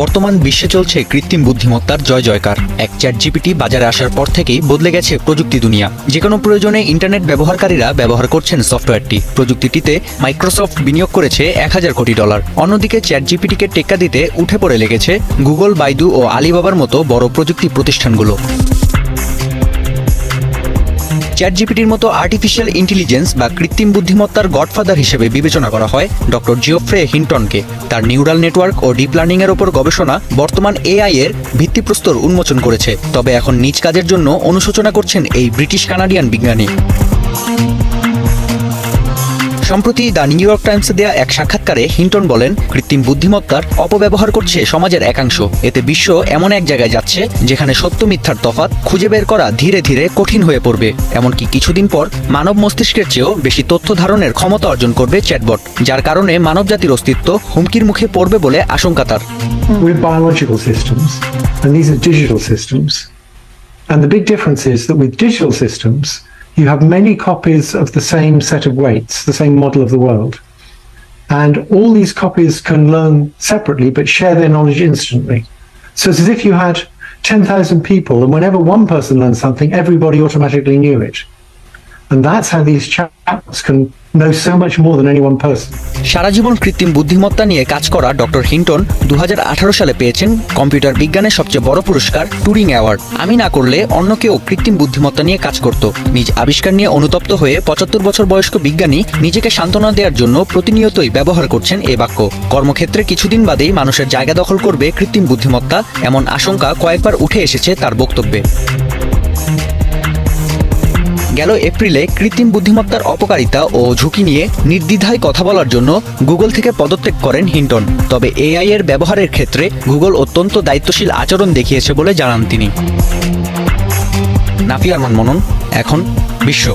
বর্তমান বিশ্বে চলছে কৃত্রিম বুদ্ধিমত্তার জয় জয়কার। এক চ্যাটজিপিটি বাজারে আসার পর থেকেই বদলে গেছে প্রযুক্তি দুনিয়া। যে কোনো প্রয়োজনে ইন্টারনেট ব্যবহারকারীরা ব্যবহার করছেন সফটওয়্যারটি। প্রযুক্তিটিতে মাইক্রোসফট বিনিয়োগ করেছে $1000 কোটি। অন্যদিকে চ্যাটজিপিটিকে টেক্কা দিতে উঠে পড়ে লেগেছে গুগল, বাইদু ও আলিবাবার মতো বড় প্রযুক্তি প্রতিষ্ঠানগুলো। চ্যাটজিপিটির মতো আর্টিফিশিয়াল ইন্টেলিজেন্স বা কৃত্রিম বুদ্ধিমত্তার গডফাদার হিসেবে বিবেচনা করা হয় ডক্টর জিওফ্রে হিন্টনকে। তার নিউরাল নেটওয়ার্ক ও ডিপ লার্নিংয়ের ওপর গবেষণা বর্তমান এআই এর ভিত্তিপ্রস্তর উন্মোচন করেছে। তবে এখন নিজ কাজের জন্য অনুশোচনা করছেন এই ব্রিটিশ কানাডিয়ান বিজ্ঞানী। সম্প্রতি দ্য নিউ ইয়র্ক টাইমসে দেয়া এক সাক্ষাৎকারে হিন্টন বলেন, কৃত্রিম বুদ্ধিমত্তার অপব্যবহার করছে সমাজের একাংশ। এতে বিশ্ব এমন এক জায়গায় যাচ্ছে যেখানে সত্য মিথ্যার তফাৎ খুঁজে বের করা ধীরে ধীরে কঠিন হয়ে পড়বে। এমনকি কিছুদিন পর মানব মস্তিষ্কের চেয়েও বেশি তথ্য ধারণের ক্ষমতা অর্জন করবে চ্যাটবট, যার কারণে মানবজাতির অস্তিত্ব হুমকির মুখে পড়বে বলে আশঙ্কা তার। We're biological systems, and these are digital systems. And the big difference is that with digital systems, you have many copies of the same set of weights, the same model of the world. And all these copies can learn separately but share their knowledge instantly. So it's as if you had 10,000 people, and whenever one person learned something, everybody automatically knew it. And that's how these chats can know so much more than any one person. সারা জীবন কৃত্রিম বুদ্ধিমত্তা নিয়ে কাজ করা doctor Hinton 2018 সালে পেয়েছেন computer বিজ্ঞানের সবচেয়ে বড় পুরস্কার টুরিং অ্যাওয়ার্ড। আমি না করলে অন্য কেউ কৃত্রিম বুদ্ধিমত্তা নিয়ে কাজ করত। নিজ আবিষ্কার নিয়ে অনুতপ্ত হয়ে 75 বছর বয়স্ক বিজ্ঞানী নিজেকে সান্ত্বনা দেওয়ার জন্য প্রতিনিয়তই ব্যবহার করছেন এ বাক্য। কর্মক্ষেত্রে কিছুদিন বাদেই মানুষের জায়গা দখল করবে কৃত্রিম বুদ্ধিমত্তা, এমন আশঙ্কা কয়েকবার উঠে এসেছে তার বক্তব্যে। গেল এপ্রিলে কৃত্রিম বুদ্ধিমত্তার অপকারিতা ও ঝুঁকি নিয়ে নির্দ্বিধায় কথা বলার জন্য গুগল থেকে পদত্যাগ করেন হিন্টন। তবে এআই এর ব্যবহারের ক্ষেত্রে গুগল অত্যন্ত দায়িত্বশীল আচরণ দেখিয়েছে বলে জানান তিনি। নাফি আরমান মনন, এখন বিশ্ব।